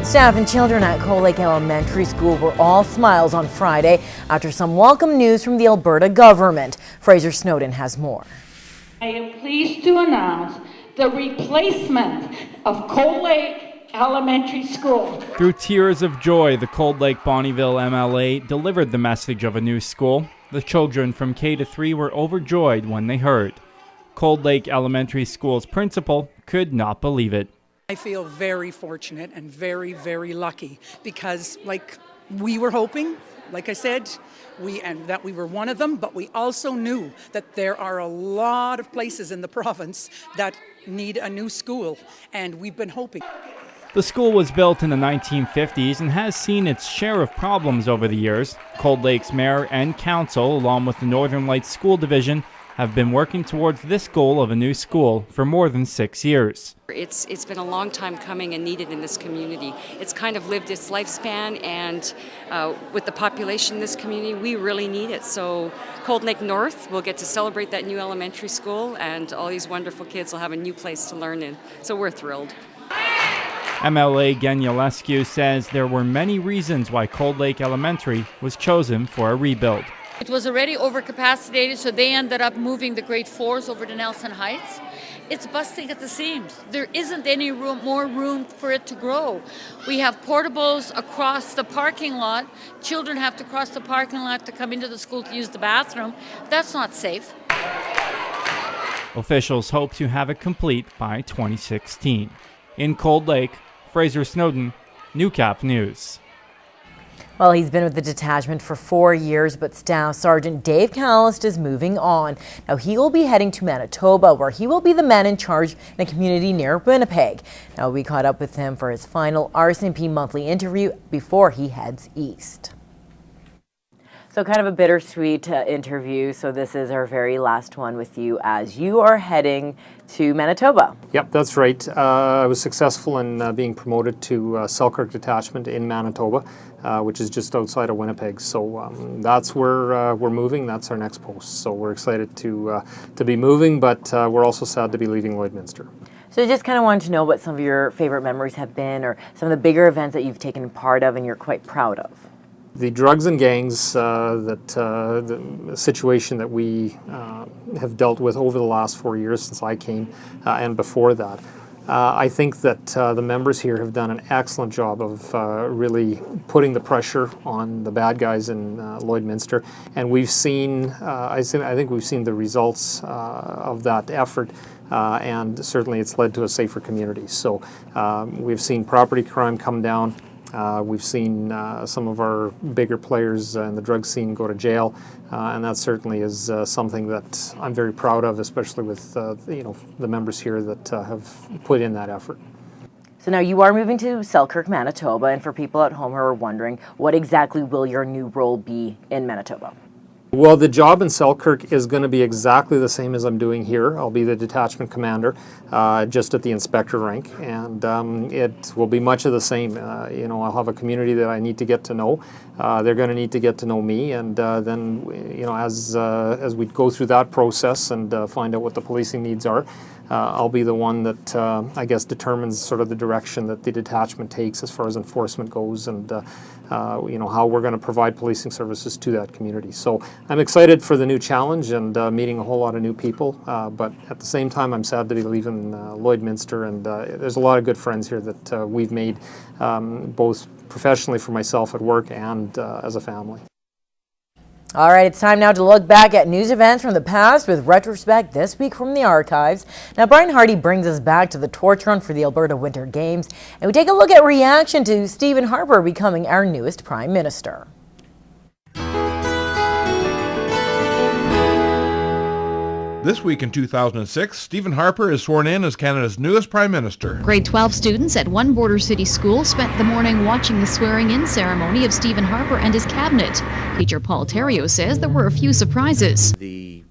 Staff and children at Cold Lake Elementary School were all smiles on Friday after some welcome news from the Alberta government. Fraser Snowden has more. I am pleased to announce the replacement of Cold Lake Elementary School. Through tears of joy, the Cold Lake-Bonnyville MLA delivered the message of a new school. The children from K to 3 were overjoyed when they heard. Cold Lake Elementary School's principal could not believe it. I feel very fortunate and very, very lucky because, like we were hoping, like I said, that we were one of them, but we also knew that there are a lot of places in the province that need a new school, and we've been hoping. The school was built in the 1950s and has seen its share of problems over the years. Cold Lake's mayor and council, along with the Northern Lights School Division, have been working towards this goal of a new school for more than 6 years. It's been a long time coming and needed in this community. It's kind of lived its lifespan, and with the population in this community, we really need it. So Cold Lake North will get to celebrate that new elementary school, and all these wonderful kids will have a new place to learn in. So we're thrilled. MLA Genia Leskiw says there were many reasons why Cold Lake Elementary was chosen for a rebuild. It was already overcapacitated, so they ended up moving the grade 4s over to Nelson Heights. It's busting at the seams. There isn't any more room for it to grow. We have portables across the parking lot. Children have to cross the parking lot to come into the school to use the bathroom. That's not safe. Officials hope to have it complete by 2016. In Cold Lake, Fraser Snowden, Newcap News. Well, he's been with the detachment for 4 years, but Staff Sgt Dave Kalist is moving on. Now, he will be heading to Manitoba, where he will be the man in charge in a community near Winnipeg. Now, we caught up with him for his final RCMP monthly interview before he heads east. So kind of a bittersweet interview. So this is our very last one with you as you are heading to Manitoba. Yep, that's right. I was successful in being promoted to Selkirk Detachment in Manitoba, which is just outside of Winnipeg. So that's where we're moving. That's our next post. So we're excited to be moving, but we're also sad to be leaving Lloydminster. So I just kind of wanted to know what some of your favorite memories have been, or some of the bigger events that you've taken part of and you're quite proud of. The drugs and gangs, the situation that we have dealt with over the last 4 years since I came and before that, I think that the members here have done an excellent job of really putting the pressure on the bad guys in Lloydminster, and we've seen, I think we've seen the results of that effort. And certainly it's led to a safer community. So we've seen property crime come down. We've seen some of our bigger players in the drug scene go to jail, and that certainly is something that I'm very proud of, especially with the members here that have put in that effort. So now you are moving to Selkirk, Manitoba, and for people at home who are wondering, what exactly will your new role be in Manitoba? Well, the job in Selkirk is going to be exactly the same as I'm doing here. I'll be the detachment commander, just at the inspector rank, and it will be much of the same. I'll have a community that I need to get to know. They're going to need to get to know me, and then, as we go through that process and find out what the policing needs are, I'll be the one that I guess determines sort of the direction that the detachment takes as far as enforcement goes, and how we're going to provide policing services to that community. So I'm excited for the new challenge and meeting a whole lot of new people, but at the same time I'm sad to be leaving Lloydminster, and there's a lot of good friends here that we've made, both professionally for myself at work and as a family. All right, it's time now to look back at news events from the past with Retrospect this week from the archives. Now, Brian Hardy brings us back to the torch run for the Alberta Winter Games, and we take a look at reaction to Stephen Harper becoming our newest Prime Minister. This week in 2006, Stephen Harper is sworn in as Canada's newest Prime Minister. Grade 12 students at one border city school spent the morning watching the swearing-in ceremony of Stephen Harper and his cabinet. Teacher Paul Terrio says there were a few surprises. The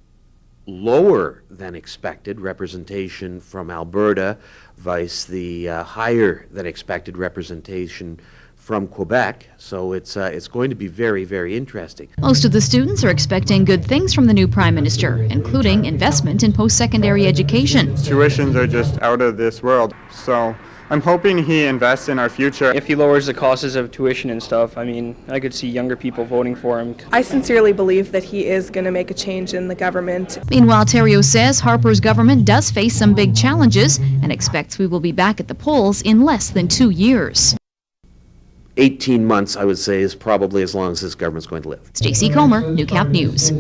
lower than expected representation from Alberta vice the higher than expected representation from Quebec, so it's going to be very, very interesting. Most of the students are expecting good things from the new Prime Minister, including investment in post-secondary education. Tuitions are just out of this world, so I'm hoping he invests in our future. If he lowers the costs of tuition and stuff, I mean, I could see younger people voting for him. I sincerely believe that he is going to make a change in the government. Meanwhile, Theriault says Harper's government does face some big challenges and expects we will be back at the polls in less than 2 years. 18 months, I would say, is probably as long as this government's going to live. Stacey Comer, Newcap News.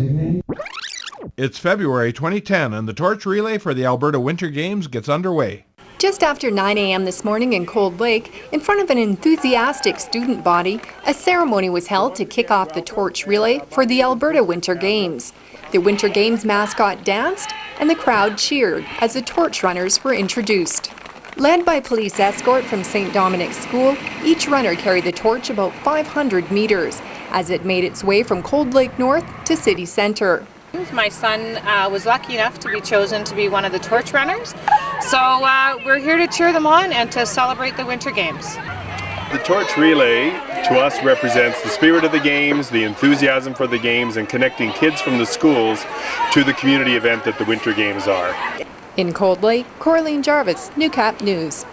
It's February 2010 and the torch relay for the Alberta Winter Games gets underway. Just after 9 a.m. this morning in Cold Lake, in front of an enthusiastic student body, a ceremony was held to kick off the torch relay for the Alberta Winter Games. The Winter Games mascot danced and the crowd cheered as the torch runners were introduced. Led by police escort from St. Dominic's School, each runner carried the torch about 500 meters as it made its way from Cold Lake North to City Centre. My son was lucky enough to be chosen to be one of the torch runners, so we're here to cheer them on and to celebrate the Winter Games. The torch relay to us represents the spirit of the games, the enthusiasm for the games, and connecting kids from the schools to the community event that the Winter Games are. In Cold Lake, Koraleen, Jarvis, Newcap News.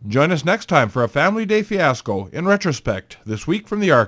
Join us next time for a Family Day fiasco in Retrospect, this week from the archive.